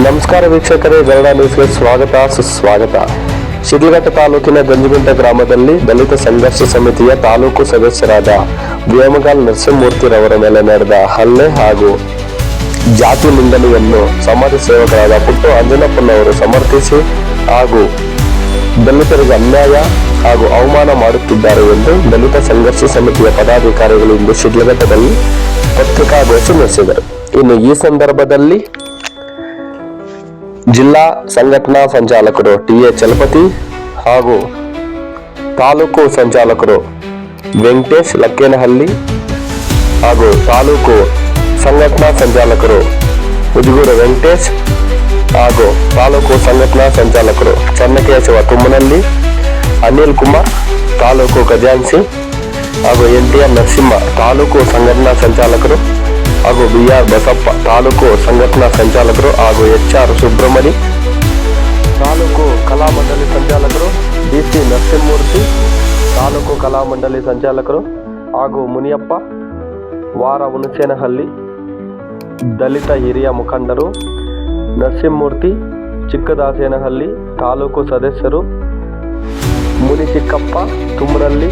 ನಮಸ್ಕಾರ ವೀಕ್ಷಕರೇ, ಗರುಡ ನ್ಯೂಸ್ಗೆ ಸ್ವಾಗತ ಸುಸ್ವಾಗತ. ಶಿಡ್ಲಘಟ್ಟ ತಾಲೂಕಿನ ಗಂಜಿಗುಂಟ ಗ್ರಾಮದಲ್ಲಿ ದಲಿತ ಸಂಘರ್ಷ ಸಮಿತಿಯ ತಾಲೂಕು ಸದಸ್ಯರಾದ ವ್ಯೋಮಗಾಲ್ ನರಸಿಂಹಮೂರ್ತಿರವರ ಮೇಲೆ ನಡೆದ ಹಲ್ಲೆ ಹಾಗೂ ಜಾತಿ ನಿಂದನೆಯನ್ನು ಸಮಾಜ ಸೇವಕರಾದ ಪುಟ್ಟು ಅಂಜನಪ್ಪನವರು ಸಮರ್ಥಿಸಿ ಹಾಗೂ ದಲಿತರಿಗೆ ಅನ್ಯಾಯ ಹಾಗೂ ಅವಮಾನ ಮಾಡುತ್ತಿದ್ದಾರೆ ಎಂದು ದಲಿತ ಸಂಘರ್ಷ ಸಮಿತಿಯ ಪದಾಧಿಕಾರಿಗಳು ಇಂದು ಶಿಡ್ಲಘಟ್ಟದಲ್ಲಿ ಪತ್ರಿಕಾಗೋಷ್ಠಿ ನಡೆಸಿದರು. ಇನ್ನು ಈ ಸಂದರ್ಭದಲ್ಲಿ ಜಿಲ್ಲಾ ಸಂಘಟನಾ ಸಂಚಾಲಕರು ಟಿ.ಎ. ಚಲಪತಿ ಹಾಗೂ ತಾಲೂಕು ಸಂಚಾಲಕರು ವೆಂಕಟೇಶ್ ಲಕ್ಕೇನಹಳ್ಳಿ ಹಾಗೂ ತಾಲೂಕು ಸಂಘಟನಾ ಸಂಚಾಲಕರು ಉಜಿಗೂರು ವೆಂಕಟೇಶ್ ಹಾಗೂ ತಾಲೂಕು ಸಂಘಟನಾ ಸಂಚಾಲಕರು ಚನ್ನಕೇಶವ ತುಮ್ಮನಹಳ್ಳಿ, ಅನಿಲ್ ಕುಮಾರ್ ತಾಲೂಕು ಖಜಾನ್ಸಿ ಹಾಗೂ ಎನ್.ಟಿ.ಆರ್. ನರಸಿಂಹ ತಾಲೂಕು ಸಂಘಟನಾ ಸಂಚಾಲಕರು ಹಾಗೂ ಬಿ.ಆರ್. ಬಸಪ್ಪ ತಾಲೂಕು ಸಂಘಟನಾ ಸಂಚಾಲಕರು ಹಾಗೂ ಎಚ್.ಆರ್. ಸುಬ್ರಹ್ಮಣಿ ತಾಲೂಕು ಕಲಾ ಮಂಡಳಿ ಸಂಚಾಲಕರು, ಡಿ.ಸಿ. ನರಸಿಂಹಮೂರ್ತಿ ತಾಲೂಕು ಕಲಾ ಮಂಡಳಿ ಸಂಚಾಲಕರು ಹಾಗೂ ಮುನಿಯಪ್ಪ ವಾರ ಹುಣಸೇನಹಳ್ಳಿ ದಲಿತ ಹಿರಿಯ ಮುಖಂಡರು, ನರಸಿಂಹಮೂರ್ತಿ ಚಿಕ್ಕದಾಸೇನಹಳ್ಳಿ ತಾಲೂಕು ಸದಸ್ಯರು, ಮುನಿಚಿಕ್ಕಪ್ಪ ತುಮ್ರಳ್ಳಿ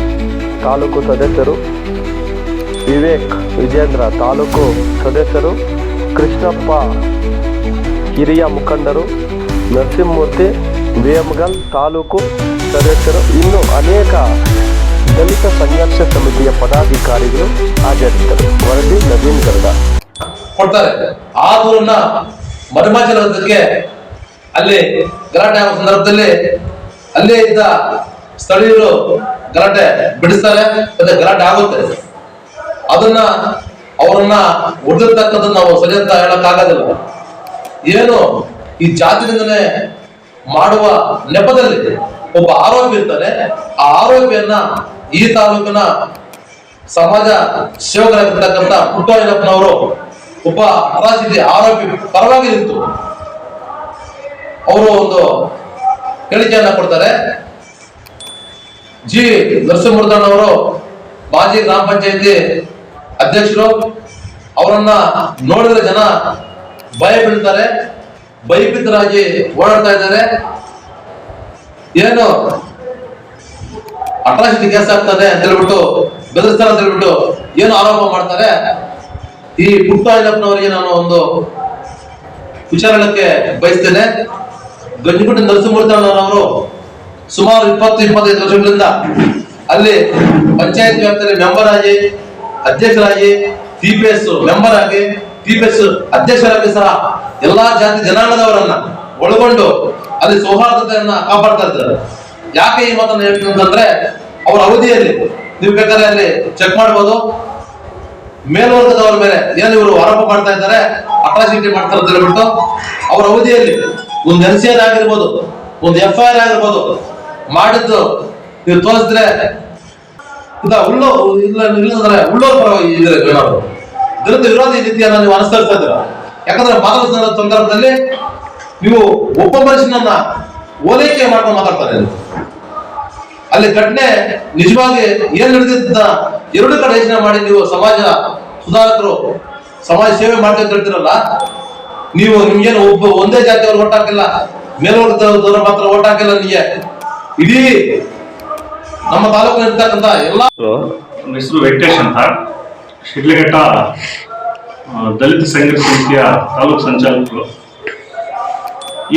ತಾಲೂಕು ಸದಸ್ಯರು, ವಿವೇಕ್ ವಿಜೇಂದ್ರ ತಾಲೂಕು ಸದಸ್ಯರು, ಕೃಷ್ಣಪ್ಪ ಹಿರಿಯ ಮುಖಂಡರು, ನರಸಿಂಹಮೂರ್ತಿ ವ್ಯೋಮಗಾಲ್ ತಾಲೂಕು ಸದಸ್ಯರು, ಇನ್ನು ಅನೇಕ ದಲಿತ ಸಂಘರ್ಷ ಸಮಿತಿಯ ಪದಾಧಿಕಾರಿಗಳು ಹಾಜರಿದ್ದರು. ವರದಿ ನವೀನ್ ಗರುಡ. ಕೊಡ್ತಾರೆ ಆ ದೂರನ್ನ ಮಧುಮಾಚಲಕ್ಕೆ ಅಲ್ಲಿ ಗಲಾಟೆ ಆಗೋ ಸಂದರ್ಭದಲ್ಲಿ ಅಲ್ಲೇ ಇದ್ದ ಸ್ಥಳೀಯರು ಗಲಾಟೆ ಬಿಡಿಸ್ತಾರೆ, ಮತ್ತೆ ಗಲಾಟೆ ಆಗುತ್ತೆ. ಅದನ್ನ ಅವರನ್ನ ಹೊಡೆದಿರ್ತಕ್ಕಂಥದ್ದು ನಾವು ಸರಿ ಅಂತ ಹೇಳಕ್ಕಾಗೋದಿಲ್ಲ. ಏನು ಈ ಜಾತಿಯಿಂದಲೇ ಮಾಡುವ ನೆಪದಲ್ಲಿ ಒಬ್ಬ ಆರೋಪಿ ಇರ್ತಾನೆ. ಆ ಆರೋಪಿಯನ್ನ ಈ ತಾಲೂಕಿನ ಸಮಾಜ ಸೇವಕರಾಗಿರ್ತಕ್ಕಂಥ ಪುಟ್ಟಯ್ಯನಪ್ಪನವರು ಒಬ್ಬ ಅಟ್ರಾಸಿಟಿ ಆರೋಪಿ ಪರವಾಗಿ ನಿಂತು ಅವರು ಒಂದು ಹೇಳಿಕೆಯನ್ನ ಕೊಡ್ತಾರೆ. ಜಿ ನರಸಿಂಹಮೂರ್ತಿಯವರು ಮಾಜಿ ಗ್ರಾಮ ಪಂಚಾಯತಿ ಅಧ್ಯಕ್ಷರು, ಅವರನ್ನ ನೋಡಿದ್ರೆ ಜನ ಭಯ ಬೀಳ್ತಾರೆ, ಭಯಭೀತರಾಗಿ ಓಡಾಡ್ತಾ ಇದ್ದಾರೆ. ಏನು ಅಟ್ರಾಸಿಟಿ ಕೇಸ್ ಆಗ್ತದೆ ಅಂತ ಹೇಳ್ಬಿಟ್ಟು ಬೆದರಿಸ್ತಾರೆ ಅಂತ ಹೇಳ್ಬಿಟ್ಟು ಏನು ಆರೋಪ ಮಾಡ್ತಾರೆ. ಈ ಪುಟ್ಟಯ್ಯನಪ್ಪನವರಿಗೆ ನಾನು ಒಂದು ವಿಚಾರಣಕ್ಕೆ ಬಯಸ್ತೇನೆ. ಗಂಜಿಗುಂಟ ನರಸಿಂಹಮೂರ್ತಿ ಅವರು ಸುಮಾರು 20-25 ವರ್ಷಗಳಿಂದ ಅಲ್ಲಿ ಪಂಚಾಯತ್ ವ್ಯಾಪ್ತಿಯಲ್ಲಿ ಮೆಂಬರ್ ಆಗಿ, ಅಧ್ಯಕ್ಷರಾಗಿ, ಟಿಪಿಎಸ್ ಮೆಂಬರ್ ಆಗಿ, ಟಿಪಿಎಸ್ ಅಧ್ಯಕ್ಷರಾಗಿ ಸಹ ಎಲ್ಲಾ ಜಾತಿ ಜನಾಂಗದವರನ್ನ ಒಳಗೊಂಡು ಅಲ್ಲಿ ಸೌಹಾರ್ದತೆಯನ್ನ ಕಾಪಾಡ್ತಾ ಇದ್ದಾರೆ. ಯಾಕೆ ಈ ಮಾತನ್ನು ಹೇಳ್ತೀನಿ ಅಂತಂದ್ರೆ, ಅವರ ಅವಧಿಯಲ್ಲಿ ನೀವು ಬೇಕಾದ್ರೆ ಅಲ್ಲಿ ಚೆಕ್ ಮಾಡಬಹುದು, ಮೇಲ್ವರ್ಗದವರ ಮೇಲೆ ಏನು ಇವರು ಆರೋಪ ಮಾಡ್ತಾ ಇದ್ದಾರೆ, ಅಟ್ರಾಸಿಟಿ ಮಾಡ್ತಾರೆ ಅಂತ ಹೇಳ್ಬಿಟ್ಟು ಅವರ ಅವಧಿಯಲ್ಲಿ ಒಂದು NCR ಆಗಿರ್ಬೋದು, ಒಂದು FIR ಆಗಿರ್ಬೋದು ಮಾಡಿದ್ದು ನೀವು ತೋರಿಸಿದ್ರೆ ಉಳ್ಳೋರ್ ಪರವಾಗಿ ಏನಾದ್ರು ದಲಿತ ವಿರೋಧಿ ನೀತಿಯನ್ನ ನೀವು ಅನುಸರಿಸ್ತಾ ಇದ್ದೀರಾ. ಯಾಕಂದ್ರೆ ಮಾತಾಡೋ ಸಂದರ್ಭದಲ್ಲಿ ನೀವು ಒಬ್ಬ ಮನುಷ್ಯನನ್ನ ಓಲೈಕೆ ಮಾಡ್ಕೊಂಡು ಮಾತಾಡ್ತಾರೆ. ಅಲ್ಲಿ ಘಟನೆ ನಿಜವಾಗಿ ಏನ್ ನಡೆದಿದ್ದ ಎರಡು ಕಡೆ ಯೋಚನೆ ಮಾಡಿ ನೀವು ಸಮಾಜ ಸುಧಾರಕರು ಸಮಾಜ ಸೇವೆ ಮಾಡ್ತಾ ಹೇಳ್ತಿರಲ್ಲ. ನೀವು ನಿಮ್ಗೇನು ಒಂದೇ ಜಾತಿಯವರು ಓಟ್ ಹಾಕಿಲ್ಲ, ಮೇಲ್ವರ್ಗದವರು ಮಾತ್ರ ಓಟ್ ಹಾಕಿಲ್ಲ. ನಿಮಗೆ ಇಡೀ ನಮ್ಮ ತಾಲೂಕಿನ ಇರ್ತಕ್ಕಂಥ ಎಲ್ಲ. ನನ್ನ ಹೆಸರು ವೆಂಕಟೇಶ್ ಅಂತ, ಶಿಡ್ಲಘಟ್ಟ ದಲಿತ ಸಂಘರ್ಷ ಸಮಿತಿಯ ತಾಲೂಕು ಸಂಚಾಲಕರು.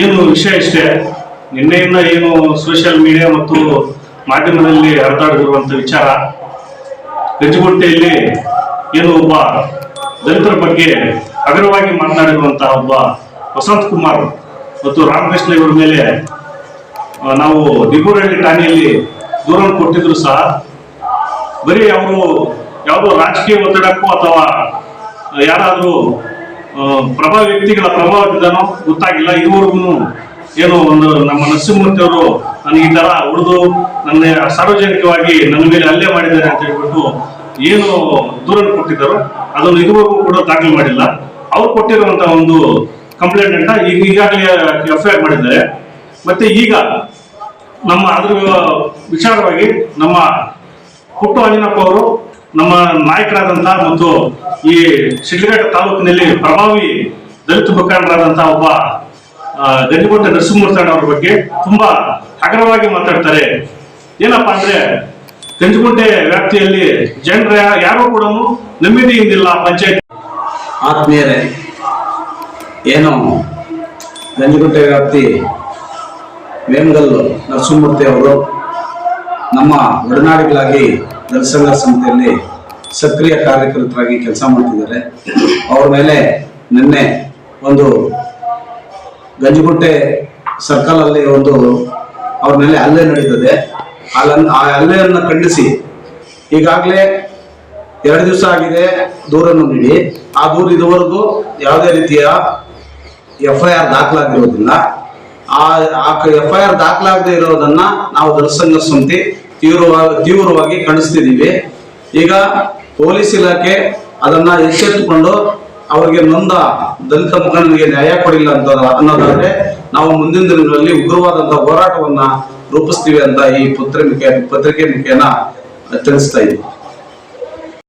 ಏನು ವಿಷಯ ಇಷ್ಟೇ, ನಿನ್ನೆಯಿಂದ ಏನು ಸೋಷಿಯಲ್ ಮೀಡಿಯಾ ಮತ್ತು ಮಾಧ್ಯಮದಲ್ಲಿ ಹರಿದಾಡಿರುವಂಥ ವಿಚಾರ, ಗಂಜಿಗುಂಟೆಯಲ್ಲಿ ಏನು ಒಬ್ಬ ದಲಿತರ ಬಗ್ಗೆ ಹಗುರವಾಗಿ ಮಾತನಾಡಿರುವಂತಹ ಒಬ್ಬ ವಸಂತ್ ಕುಮಾರ್ ಮತ್ತು ರಾಮಕೃಷ್ಣ ಇವರ ಮೇಲೆ ನಾವು ದಿಬ್ಬೂರಹಳ್ಳಿ ಠಾಣೆಯಲ್ಲಿ ದೂರ ಕೊಟ್ಟಿದ್ರು ಸಹ ಬರೀ ಅವರು ಯಾವುದೋ ರಾಜಕೀಯ ಒತ್ತಡಕ್ಕೂ ಅಥವಾ ಯಾರಾದರೂ ಪ್ರಭಾವ ವ್ಯಕ್ತಿಗಳ ಪ್ರಭಾವದಿಂದನೋ ಗೊತ್ತಾಗಿಲ್ಲ. ಇದುವರೆಗೂ ಏನು ಒಂದು ನಮ್ಮ ನರಸಿಂಹಮೂರ್ತಿ ಅವರು ನನಗೆ ಈ ತರ ಉಳಿದು ನನ್ನ ಸಾರ್ವಜನಿಕವಾಗಿ ನನ್ನ ಮೇಲೆ ಹಲ್ಲೆ ಮಾಡಿದ್ದಾರೆ ಅಂತ ಹೇಳ್ಬಿಟ್ಟು ಏನು ದೂರ ಕೊಟ್ಟಿದ್ದಾರೋ ಅದನ್ನು ಇದುವರೆಗೂ ಕೂಡ ದಾಖಲೆ ಮಾಡಿಲ್ಲ. ಅವ್ರು ಕೊಟ್ಟಿರುವಂತಹ ಒಂದು ಕಂಪ್ಲೇಂಟ್ ಅಂತ ಈಗಾಗಲೇ FIR ಮಾಡಿದ್ದಾರೆ. ಮತ್ತೆ ಈಗ ನಮ್ಮ ಅದ್ರ ವಿಚಾರವಾಗಿ ನಮ್ಮ ಪುಟ್ಟು ಅಂಜನಪ್ಪ ಅವರು ನಮ್ಮ ನಾಯಕರಾದಂತಹ ಮತ್ತು ಈ ಶಿಡ್ಲಘಟ್ಟ ತಾಲೂಕಿನಲ್ಲಿ ಪ್ರಭಾವಿ ದಲಿತ ಮುಖಂಡರಾದಂತಹ ಒಬ್ಬ ಗಂಜಿಗುಂಟೆ ನರಸಿಂಹಮೂರ್ತಿ ಅವ್ರ ಬಗ್ಗೆ ತುಂಬಾ ಹಗರವಾಗಿ ಮಾತಾಡ್ತಾರೆ. ಏನಪ್ಪಾ ಅಂದ್ರೆ ಗಂಜಿಗುಂಟೆ ವ್ಯಾಪ್ತಿಯಲ್ಲಿ ಜನರ ಯಾರು ಕೂಡ ನೆಮ್ಮದಿಯಿಂದಿಲ್ಲ. ಪಂಚಾಯತ್ ಆತ್ಮೀಯರೇ, ಏನು ಗಂಜಿಗುಂಟೆ ವ್ಯಾಪ್ತಿ ವೇಮಗಲ್ಲು ನರಸಿಂಹಮೂರ್ತಿ ಅವರು ನಮ್ಮ ಒಡನಾಡಿಗಳಾಗಿ ದಲಿತ ಸಂಘರ್ಷ ಸಮಿತಿಯಲ್ಲಿ ಸಕ್ರಿಯ ಕಾರ್ಯಕರ್ತರಾಗಿ ಕೆಲಸ ಮಾಡ್ತಿದ್ದಾರೆ. ಅವ್ರ ಮೇಲೆ ನಿನ್ನೆ ಒಂದು ಗಂಜಿಗುಂಟೆ ಸರ್ಕಲ್ ಅಲ್ಲಿ ಒಂದು ಅವ್ರ ಮೇಲೆ ಹಲ್ಲೆ ನಡೀತದೆ. ಆ ಹಲ್ಲೆಯನ್ನು ಖಂಡಿಸಿ ಈಗಾಗಲೇ 2 ದಿವಸ ಆಗಿದೆ ದೂರನ್ನು ನೀಡಿ. ಆ ದೂರ ಇದುವರೆಗೂ ಯಾವುದೇ ರೀತಿಯ FIR ದಾಖಲಾಗಿರೋದಿಲ್ಲ. ಆ FIR ದಾಖಲಾಗದೆ ಇರೋದನ್ನ ನಾವು ದಲಿತ ಸಂಘರ್ಷ ಸಮಿತಿ ತೀವ್ರವಾಗಿ ಖಂಡಿಸ್ತಿದ್ದೀವಿ. ಈಗ ಪೊಲೀಸ್ ಇಲಾಖೆ ಅದನ್ನ ಎಚ್ಚೆತ್ತುಕೊಂಡು ಅವರಿಗೆ ನೊಂದ ದಲಿತ ಮುಖಂಡರಿಗೆ ನ್ಯಾಯ ಕೊಡಿಲ್ಲ ಅಂತ ಅನ್ನೋದಾದ್ರೆ ನಾವು ಮುಂದಿನ ದಿನಗಳಲ್ಲಿ ಉಗ್ರವಾದಂತಹ ಹೋರಾಟವನ್ನ ರೂಪಿಸ್ತೀವಿ ಅಂತ ಈ ಪತ್ರಿಕೆ ಮುಖೇನ ತಿಳಿಸ್ತಾ ಇದ್ದೀವಿ.